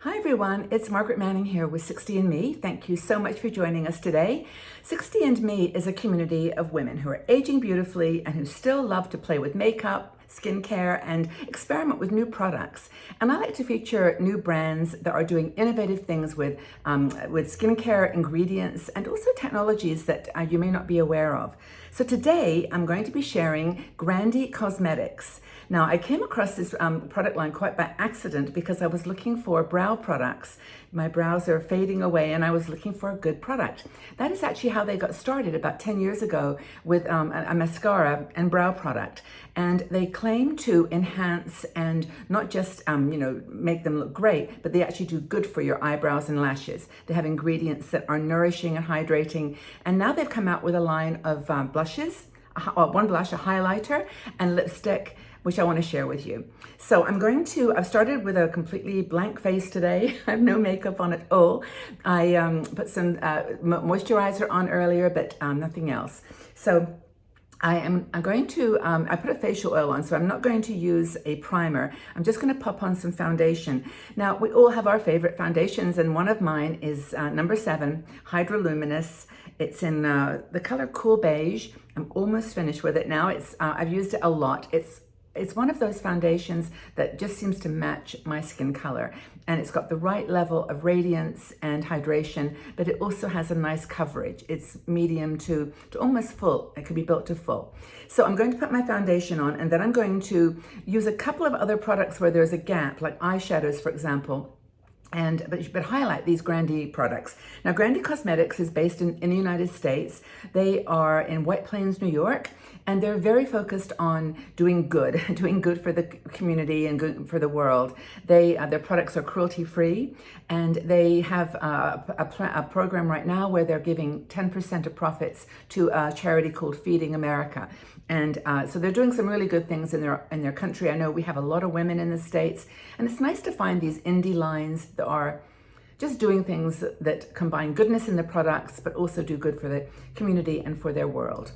Hi everyone, it's Margaret Manning here with 60andMe. Thank you so much for joining us today. 60andMe is a community of women who are aging beautifully and who still love to play with makeup, skincare, and experiment with new products. And I like to feature new brands that are doing innovative things with skincare ingredients and also technologies that you may not be aware of. So today I'm going to be sharing Grande Cosmetics. Now, I came across this product line quite by accident because I was looking for brow products. My brows are fading away and I was looking for a good product. That is actually how they got started about 10 years ago with a mascara and brow product. And they claim to enhance and not just, make them look great, but they actually do good for your eyebrows and lashes. They have ingredients that are nourishing and hydrating. And now they've come out with a line of blushes, one blush, a highlighter, and lipstick, which I want to share with you. So I've started with a completely blank face today. I have no makeup on at all. I put some moisturizer on earlier, but nothing else. So I put a facial oil on, so I'm not going to use a primer. I'm just going to pop on some foundation. Now, we all have our favorite foundations, and one of mine is number 7, Hydroluminous. It's in the color Cool Beige. I'm almost finished with it now. I've used it a lot. It's one of those foundations that just seems to match my skin color. And it's got the right level of radiance and hydration, but it also has a nice coverage. It's medium to almost full. It could be built to full. So I'm going to put my foundation on, and then I'm going to use a couple of other products where there's a gap, like eyeshadows, for example. But highlight these Grande products. Now, Grande Cosmetics is based in the United States. They are in White Plains, New York, and they're very focused on doing good for the community and good for the world. Their products are cruelty-free, and they have a program right now where they're giving 10% of profits to a charity called Feeding America. And so they're doing some really good things in their country. I know we have a lot of women in the States, and it's nice to find these indie lines that are just doing things that combine goodness in the products, but also do good for the community and for their world.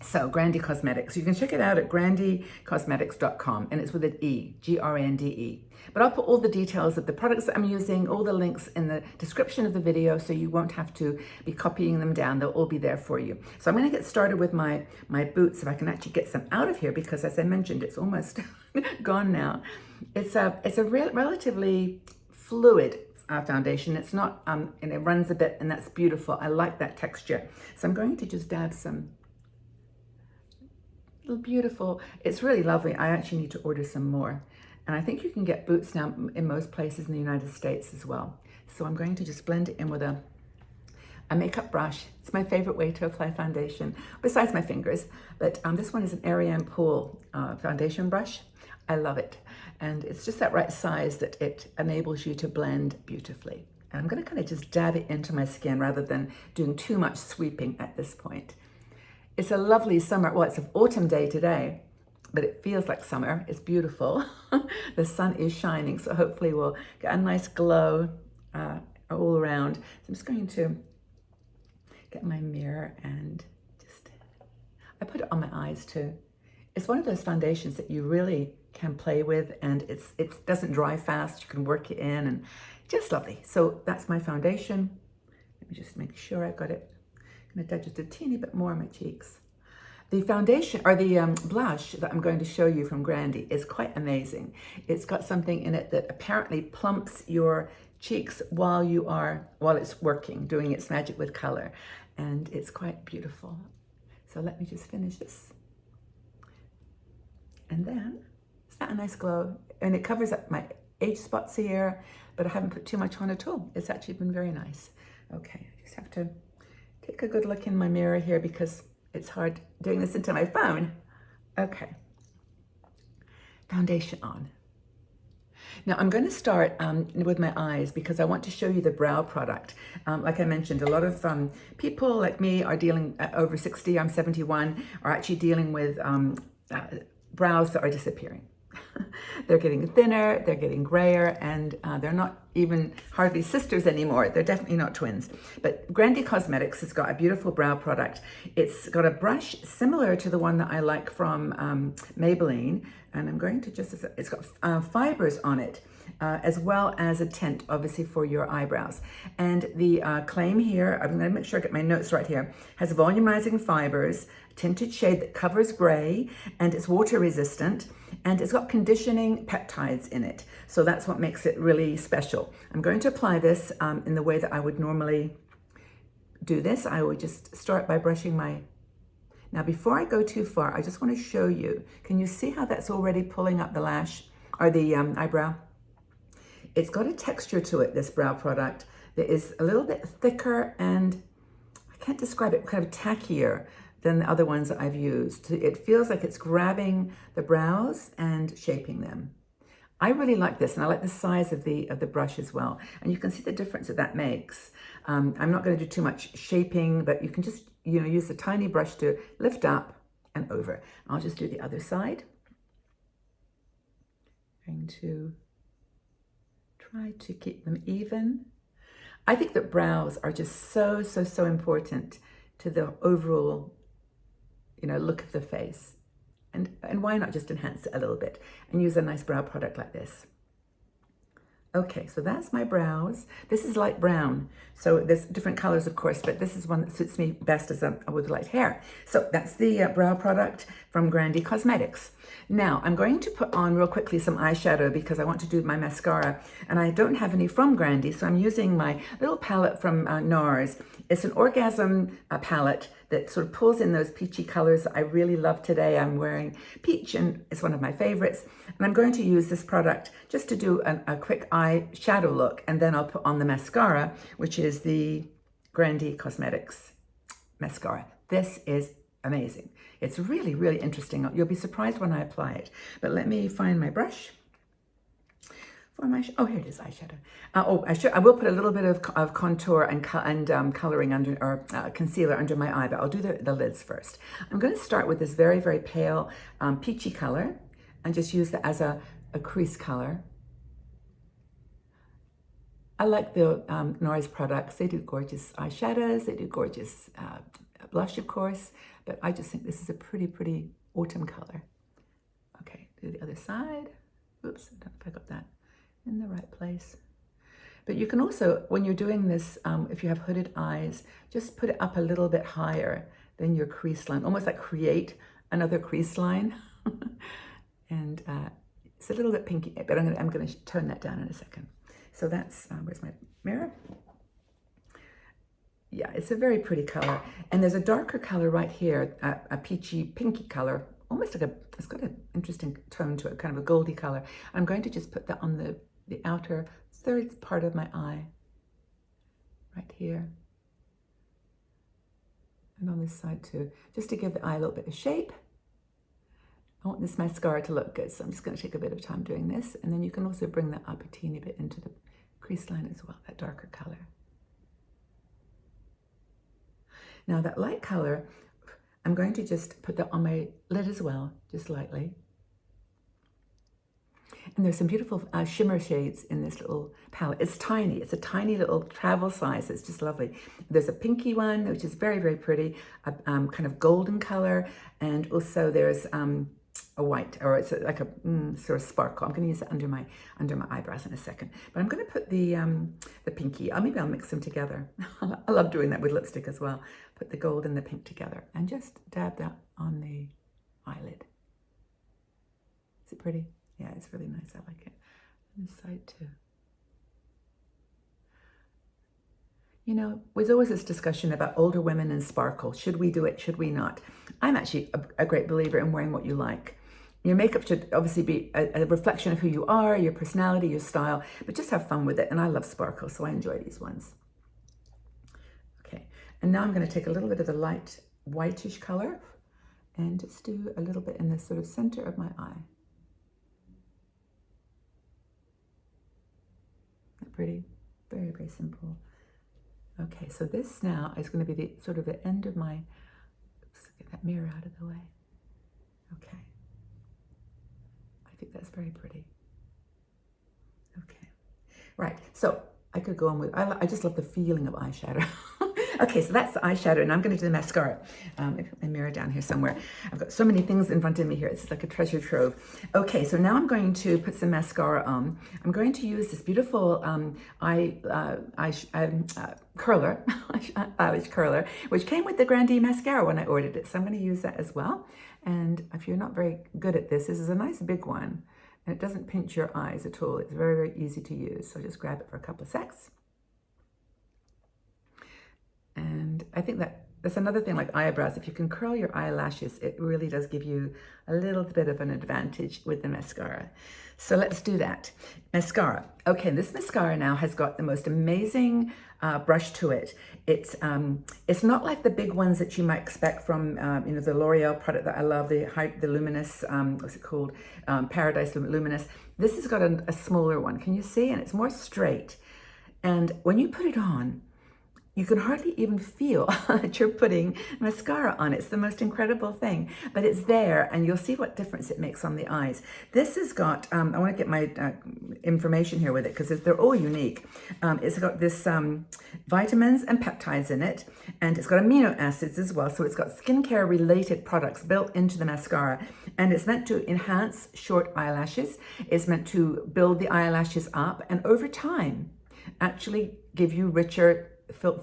So Grande Cosmetics, you can check it out at grandecosmetics.com, and it's with an E, Grande. But I'll put all the details of the products that I'm using, all the links in the description of the video, so you won't have to be copying them down. They'll all be there for you. So I'm going to get started with my boots, if I can actually get some out of here, because as I mentioned, it's almost gone now. It's a relatively fluid foundation. It's not, and it runs a bit, and that's beautiful. I like that texture. So I'm going to just dab some beautiful. It's really lovely. I actually need to order some more. And I think you can get boots now in most places in the United States as well. So I'm going to just blend it in with a makeup brush. It's my favorite way to apply foundation, besides my fingers. But this one is an Ariane Pool foundation brush. I love it. And it's just that right size that it enables you to blend beautifully. And I'm going to kind of just dab it into my skin rather than doing too much sweeping at this point. It's a lovely summer, well, it's an autumn day today, but it feels like summer. It's beautiful. The sun is shining, so hopefully we'll get a nice glow all around. So I'm just going to get my mirror and I put it on my eyes too. It's one of those foundations that you really can play with, and it doesn't dry fast. You can work it in, and just lovely. So that's my foundation. Let me just make sure I've got it. I'm going to touch just a teeny bit more on my cheeks. The foundation, or the blush that I'm going to show you from Grande is quite amazing. It's got something in it that apparently plumps your cheeks while it's working, doing its magic with color. And it's quite beautiful. So let me just finish this. And then, is that a nice glow? And it covers up my age spots here, but I haven't put too much on at all. It's actually been very nice. Okay, I just have to take a good look in my mirror here because it's hard doing this into my phone. Okay, foundation on. Now I'm going to start with my eyes because I want to show you the brow product. Like I mentioned, a lot of people like me are dealing over 60, I'm 71, are actually dealing with brows that are disappearing. They're getting thinner, they're getting grayer, and they're not even hardly sisters anymore. They're definitely not twins. But Grande Cosmetics has got a beautiful brow product. It's got a brush similar to the one that I like from Maybelline, And I'm going to just, it's got fibers on it, as well as a tint, obviously, for your eyebrows. And the claim here, I'm going to make sure I get my notes right here, has volumizing fibers, tinted shade that covers gray, and it's water resistant, and it's got conditioning peptides in it. So that's what makes it really special. I'm going to apply this in the way that I would normally do this. I would just start by brushing my... Now, before I go too far, I just want to show you. Can you see how that's already pulling up the lash or the eyebrow? It's got a texture to it, this brow product, that is a little bit thicker and I can't describe it, kind of tackier than the other ones that I've used. It feels like it's grabbing the brows and shaping them. I really like this, and I like the size of the brush as well. And you can see the difference that that makes. I'm not going to do too much shaping, but you can just, you know, use the tiny brush to lift up and over. I'll just do the other side. I'm going to try to keep them even. I think that brows are just so important to the overall, you know, look of the face. And why not just enhance it a little bit and use a nice brow product like this? Okay, so that's my brows. This is light brown. So there's different colors, of course, but this is one that suits me best as with light hair. So that's the brow product from Grande Cosmetics. Now, I'm going to put on real quickly some eyeshadow because I want to do my mascara, and I don't have any from Grande, so I'm using my little palette from NARS. It's an Orgasm palette that sort of pulls in those peachy colors that I really love today. I'm wearing peach, and it's one of my favorites. And I'm going to use this product just to do a quick eyeshadow look, and then I'll put on the mascara, which is the Grande Cosmetics mascara. This is amazing. It's really interesting. You'll be surprised when I apply it. But let me find my brush. Oh, here it is, eyeshadow. I will put a little bit of contour and coloring under, or concealer under my eye, but I'll do the lids first. I'm going to start with this very pale peachy color and just use that as a crease color. I like the NARS products. They do gorgeous eyeshadows. They do gorgeous blush, of course, but I just think this is a pretty autumn color. Okay, do the other side. Oops, I don't know if I got that in the right place. But you can also, when you're doing this, if you have hooded eyes, just put it up a little bit higher than your crease line, almost like create another crease line. And it's a little bit pinky, but I'm going to tone that down in a second. So that's, where's my mirror? Yeah, it's a very pretty color. And there's a darker color right here, a peachy pinky color, almost like it's got an interesting tone to it, kind of a goldy color. I'm going to just put that on the outer third part of my eye, right here. And on this side too, just to give the eye a little bit of shape. I want this mascara to look good, so I'm just going to take a bit of time doing this. And then you can also bring that up a teeny bit into the crease line as well, that darker color. Now that light color, I'm going to just put that on my lid as well, just lightly. And there's some beautiful shimmer shades in this little palette. It's tiny. It's a tiny little travel size. It's just lovely. There's a pinky one, which is very pretty, a kind of golden color. And also there's a white, or it's like a sort of sparkle. I'm going to use it under my eyebrows in a second. But I'm going to put the pinky. Maybe I'll mix them together. I love doing that with lipstick as well. Put the gold and the pink together and just dab that on the eyelid. Is it pretty? Yeah, it's really nice. I like it. On this side too. You know, there's always this discussion about older women and sparkle. Should we do it? Should we not? I'm actually a great believer in wearing what you like. Your makeup should obviously be a reflection of who you are, your personality, your style, but just have fun with it. And I love sparkle, so I enjoy these ones. Okay, and now I'm going to take a little bit of the light whitish color and just do a little bit in the sort of center of my eye. Pretty, very simple. Okay, so this now is going to be the sort of the end of my, oops, get that mirror out of the way. Okay, I think that's very pretty. Okay, right, so I could go on with, I just love the feeling of eyeshadow. Okay, so that's the eyeshadow, and I'm going to do the mascara. Maybe put my mirror down here somewhere. I've got so many things in front of me here. It's like a treasure trove. Okay, so now I'm going to put some mascara on. I'm going to use this beautiful curler, eyelash curler, which came with the Grande Mascara when I ordered it. So I'm going to use that as well. And if you're not very good at this, this is a nice big one. And it doesn't pinch your eyes at all. It's very, very easy to use. So just grab it for a couple of secs. And I think that's another thing like eyebrows. If you can curl your eyelashes, it really does give you a little bit of an advantage with the mascara. So let's do that. Mascara. Okay, this mascara now has got the most amazing brush to it. It's not like the big ones that you might expect from the L'Oreal product that I love, the Luminous, what's it called? Paradise Luminous. This has got a smaller one. Can you see? And it's more straight. And when you put it on, you can hardly even feel that you're putting mascara on. It's the most incredible thing, but it's there, and you'll see what difference it makes on the eyes. This has got, I want to get my information here with it because they're all unique. It's got this vitamins and peptides in it, and it's got amino acids as well. So it's got skincare related products built into the mascara, and it's meant to enhance short eyelashes. It's meant to build the eyelashes up, and over time, actually give you richer,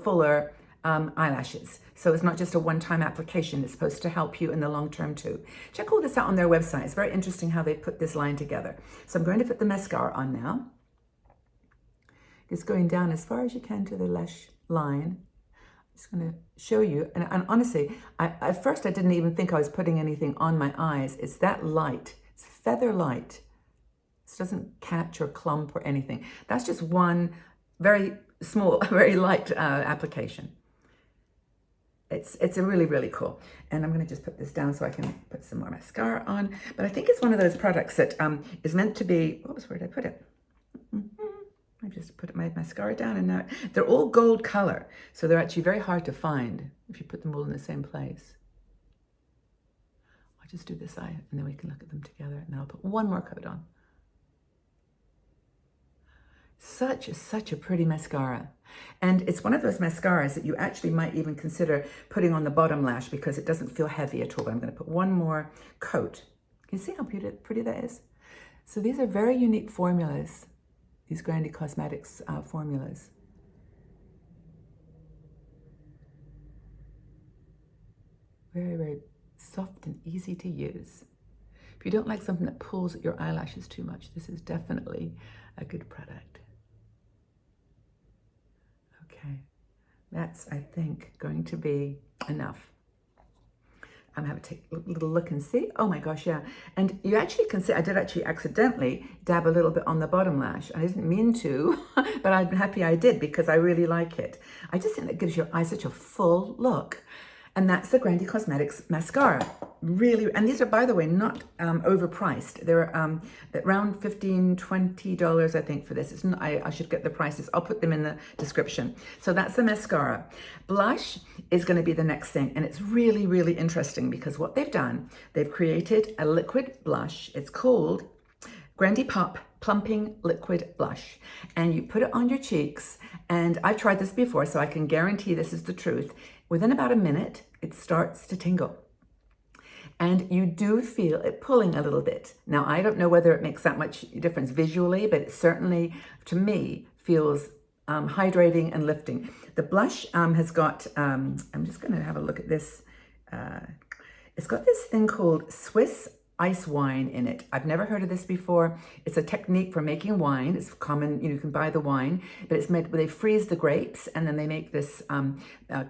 fuller eyelashes. So it's not just a one-time application. It's supposed to help you in the long term too. Check all this out on their website. It's very interesting how they put this line together. So I'm going to put the mascara on now. Just going down as far as you can to the lash line. I'm just going to show you. And honestly, at first I didn't even think I was putting anything on my eyes. It's that light. It's feather light. This doesn't catch or clump or anything. That's just one very small, very light application. It's a really, really cool. And I'm going to just put this down so I can put some more mascara on. But I think it's one of those products that is meant to be, where did I put it? I just put my mascara down, and now they're all gold color. So they're actually very hard to find if you put them all in the same place. I'll just do this eye, and then we can look at them together. And then I'll put one more coat on. Such a pretty mascara. And it's one of those mascaras that you actually might even consider putting on the bottom lash because it doesn't feel heavy at all. But I'm going to put one more coat. Can you see how pretty that is? So these are very unique formulas, these Grande Cosmetics formulas. Very, very soft and easy to use. If you don't like something that pulls at your eyelashes too much, this is definitely a good product. Okay, that's, I think, going to be enough. I'm going to take a little look and see. Oh my gosh, yeah. And you actually can see, I did actually accidentally dab a little bit on the bottom lash. I didn't mean to, but I'm happy I did because I really like it. I just think that gives your eye such a full look. And that's the Grande Cosmetics mascara. Really, and these are, by the way, not overpriced. They're around $15, $20, I think, for this. It's not, I should get the prices. I'll put them in the description. So that's the mascara. Blush is going to be the next thing. And it's really, really interesting because what they've done, they've created a liquid blush. It's called Grande Plumping Liquid Blush. And you put it on your cheeks. And I've tried this before, so I can guarantee this is the truth. Within about a minute, it starts to tingle. And you do feel it pulling a little bit. Now, I don't know whether it makes that much difference visually, but it certainly, to me, feels hydrating and lifting. The blush has got, I'm just going to have a look at this. It's got this thing called Swiss ice wine in it. I've never heard of this before. It's a technique for making wine. It's common, you can buy the wine, but it's made where they freeze the grapes and then they make this, a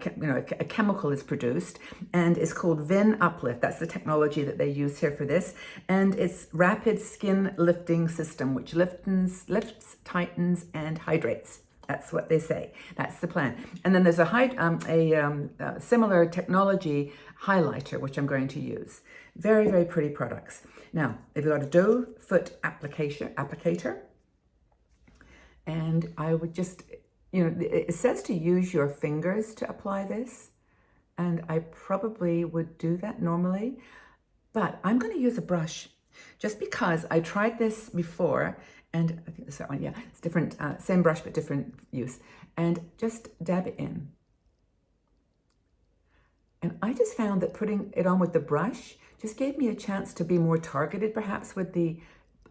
chemical is produced, and it's called Vin Uplift. That's the technology that they use here for this. And it's rapid skin lifting system, which lifts, tightens, and hydrates. That's what they say. That's the plan. And then there's a similar technology highlighter, which I'm going to use. Very, very pretty products. Now, they've got a doe foot applicator. And I would just, it says to use your fingers to apply this. And I probably would do that normally. But I'm going to use a brush just because I tried this before. And I think it's that one, yeah. It's different, same brush, but different use. And just dab it in. And I just found that putting it on with the brush just gave me a chance to be more targeted perhaps with the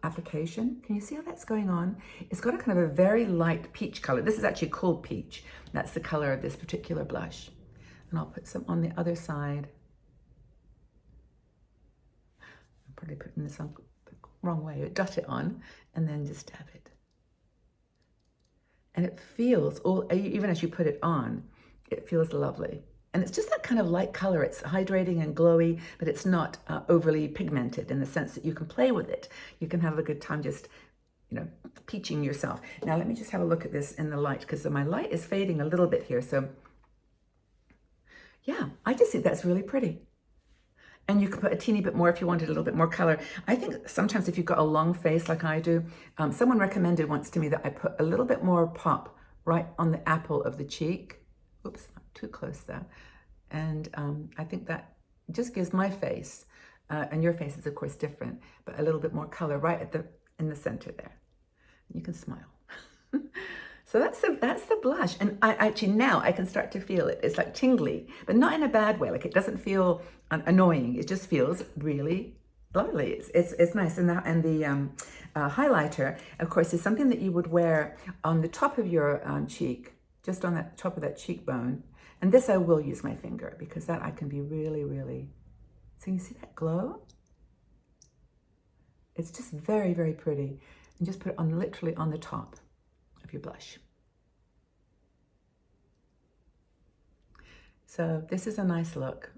application. Can you see how that's going on? It's got a kind of a very light peach color. This is actually called peach. That's the color of this particular blush. And I'll put some on the other side. I'm probably putting this on the wrong way. Dot it on and then just dab it. And it feels, even as you put it on, it feels lovely. And it's just that kind of light color. It's hydrating and glowy, but it's not overly pigmented in the sense that you can play with it. You can have a good time just, you know, peaching yourself. Now, let me just have a look at this in the light, because my light is fading a little bit here. So, yeah, I just think that's really pretty. And you can put a teeny bit more if you wanted a little bit more color. I think sometimes if you've got a long face like I do, someone recommended once to me that I put a little bit more pop right on the apple of the cheek. Oops, not too close there. And I think that just gives my face, and your face is of course different, but a little bit more color right in the center there. You can smile. So that's the blush. And I actually, now I can start to feel it. It's like tingly, but not in a bad way. Like it doesn't feel annoying. It just feels really lovely. It's nice. And the highlighter, of course, is something that you would wear on the top of your cheek, just on that top of that cheekbone. And this I will use my finger, because that I can be really, really, so you see that glow? It's just very, very pretty. And just put it on, literally on the top of your blush. So this is a nice look.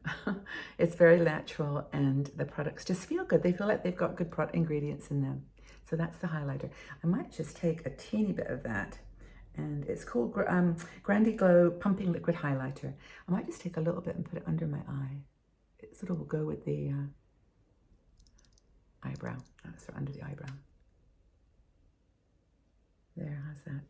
It's very natural, and the products just feel good. They feel like they've got good ingredients in them. So that's the highlighter. I might just take a teeny bit of that, and it's called Grande Glow Pumping Liquid Highlighter. I might just take a little bit and put it under my eye. It sort of will go with the eyebrow. So under the eyebrow. There, how's that?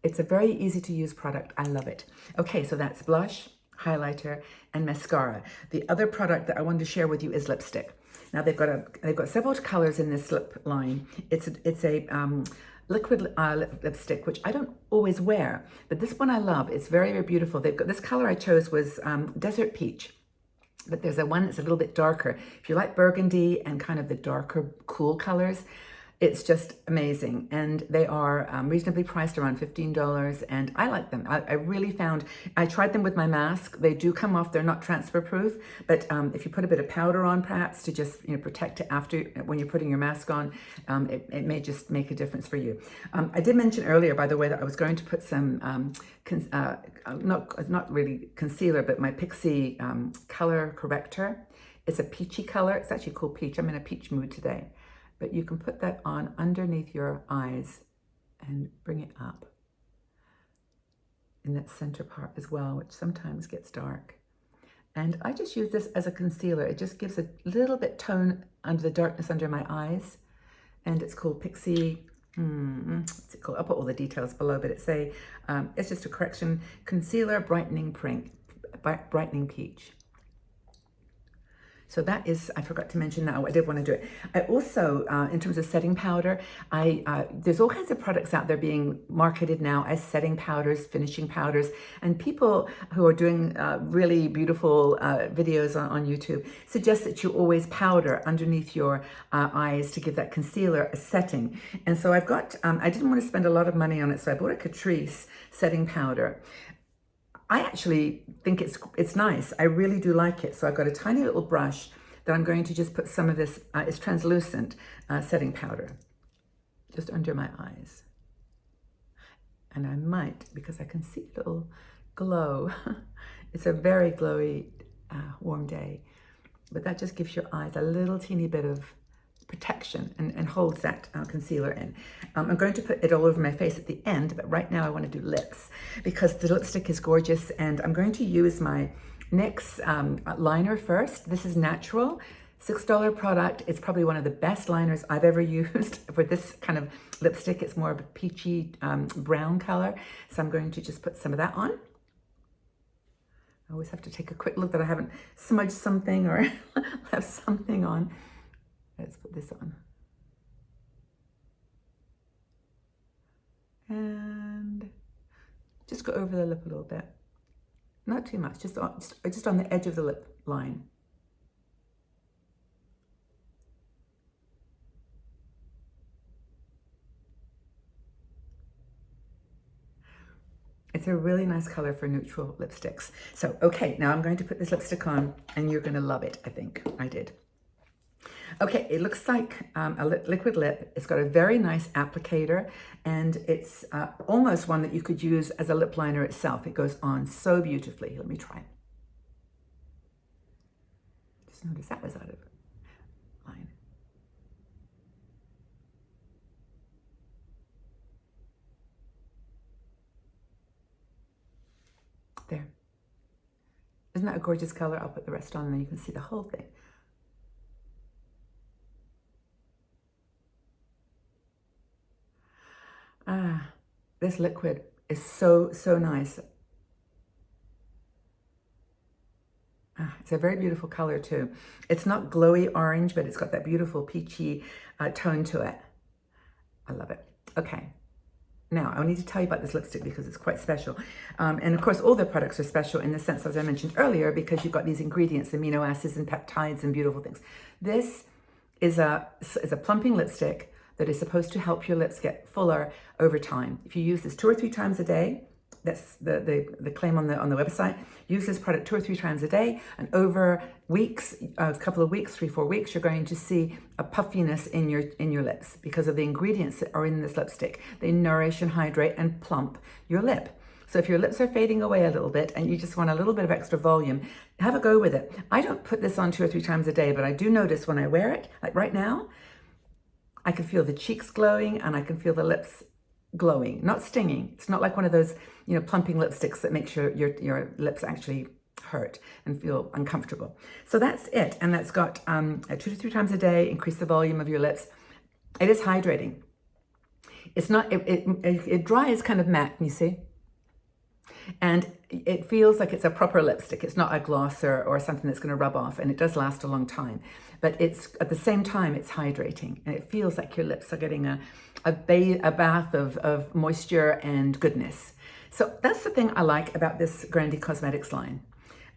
It's a very easy to use product. I love it. Okay, so that's blush, highlighter, and mascara. The other product that I wanted to share with you is lipstick. Now they've got several colors in this lip line. It's a liquid lipstick, which I don't always wear, but this one I love. It's very, very beautiful. They've got this color I chose was Desert Peach. But there's one that's a little bit darker. If you like burgundy and kind of the darker, cool colors, it's just amazing. And they are reasonably priced, around $15. And I like them. I really found, I tried them with my mask. They do come off. They're not transfer proof. But if you put a bit of powder on, perhaps to just protect it after, when you're putting your mask on, it may just make a difference for you. I did mention earlier, by the way, that I was going to put some, not really concealer, but my Pixie color corrector. It's a peachy color. It's actually called peach. I'm in a peach mood today. But you can put that on underneath your eyes and bring it up in that center part as well, which sometimes gets dark. And I just use this as a concealer. It just gives a little bit tone under the darkness under my eyes. And it's called Pixie, what's it called? I'll put all the details below, but it's just a correction concealer brightening peach. So that is, I forgot to mention that. I did want to do it. I also, in terms of setting powder, there's all kinds of products out there being marketed now as setting powders, finishing powders, and people who are doing really beautiful videos on YouTube suggest that you always powder underneath your eyes to give that concealer a setting. And so I've got, I didn't want to spend a lot of money on it, so I bought a Catrice setting powder. I actually think it's nice. I really do like it. So I've got a tiny little brush that I'm going to just put some of this, it's translucent setting powder just under my eyes. And I might, because I can see a little glow. It's a very glowy, warm day. But that just gives your eyes a little teeny bit of protection and holds that concealer in. I'm going to put it all over my face at the end, but right now I want to do lips because the lipstick is gorgeous, and I'm going to use my NYX liner first. This is natural, $6 product. It's probably one of the best liners I've ever used for this kind of lipstick. It's more of a peachy brown color. So I'm going to just put some of that on. I always have to take a quick look that I haven't smudged something or left something on. Let's put this on. And just go over the lip a little bit. Not too much, just on the edge of the lip line. It's a really nice color for neutral lipsticks. So, okay, now I'm going to put this lipstick on and you're going to love it, I think. I did. Okay, it looks like a liquid lip. It's got a very nice applicator, and it's almost one that you could use as a lip liner itself. It goes on so beautifully. Let me try. Just notice that was out of line. There. Isn't that a gorgeous color? I'll put the rest on and then you can see the whole thing. Ah, this liquid is so nice. Ah, it's a very beautiful color too. It's not glowy orange, but it's got that beautiful peachy tone to it. I love it. Okay. Now, I need to tell you about this lipstick because it's quite special. And of course, all their products are special in the sense, as I mentioned earlier, because you've got these ingredients, amino acids and peptides and beautiful things. This is a plumping lipstick that is supposed to help your lips get fuller over time. If you use this 2 or 3 times a day, that's the claim on the website. Use this product 2 or 3 times a day, and over weeks, a couple of weeks, 3-4 weeks, you're going to see a puffiness in your lips because of the ingredients that are in this lipstick. They nourish and hydrate and plump your lip. So if your lips are fading away a little bit and you just want a little bit of extra volume, have a go with it. I don't put this on 2 or 3 times a day, but I do notice when I wear it, like right now, I can feel the cheeks glowing and I can feel the lips glowing, not stinging. It's not like one of those, plumping lipsticks that makes your lips actually hurt and feel uncomfortable. So that's it. And that's got 2 to 3 times a day, increase the volume of your lips. It is hydrating. It's not, it dries kind of matte, you see? And it feels like it's a proper lipstick. It's not a gloss or something that's going to rub off, and it does last a long time. But it's at the same time, it's hydrating, and it feels like your lips are getting a bath of moisture and goodness. So that's the thing I like about this Grande Cosmetics line.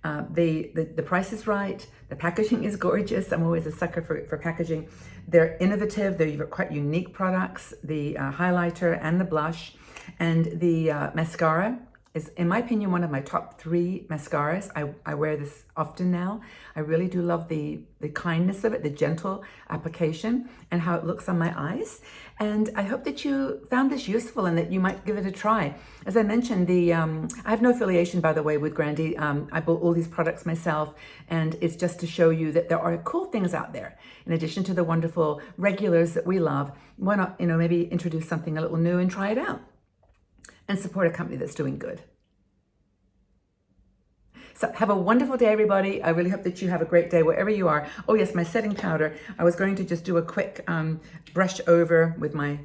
The price is right. The packaging is gorgeous. I'm always a sucker for packaging. They're innovative. They're quite unique products. The highlighter and the blush and the mascara is, in my opinion, one of my top 3 mascaras. I wear this often now. I really do love the kindness of it, the gentle application, and how it looks on my eyes. And I hope that you found this useful and that you might give it a try. As I mentioned, I have no affiliation, by the way, with Grande. I bought all these products myself, and it's just to show you that there are cool things out there. In addition to the wonderful regulars that we love, why not, maybe introduce something a little new and try it out and support a company that's doing good. So have a wonderful day, everybody. I really hope that you have a great day wherever you are. Oh yes, my setting powder. I was going to just do a quick brush over with my,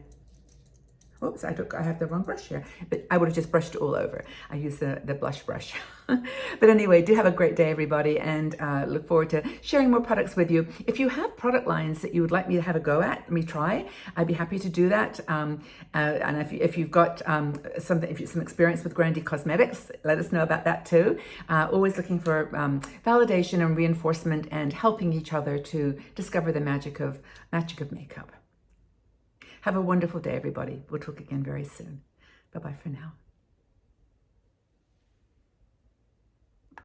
oops, I have the wrong brush here, but I would have just brushed it all over. I use the blush brush. But anyway, do have a great day, everybody, and look forward to sharing more products with you. If you have product lines that you would like me to have a go at, me try, I'd be happy to do that. And if you've got some experience with Grande Cosmetics, let us know about that too. Always looking for validation and reinforcement and helping each other to discover the magic of makeup. Have a wonderful day, everybody. We'll talk again very soon. Bye-bye for now.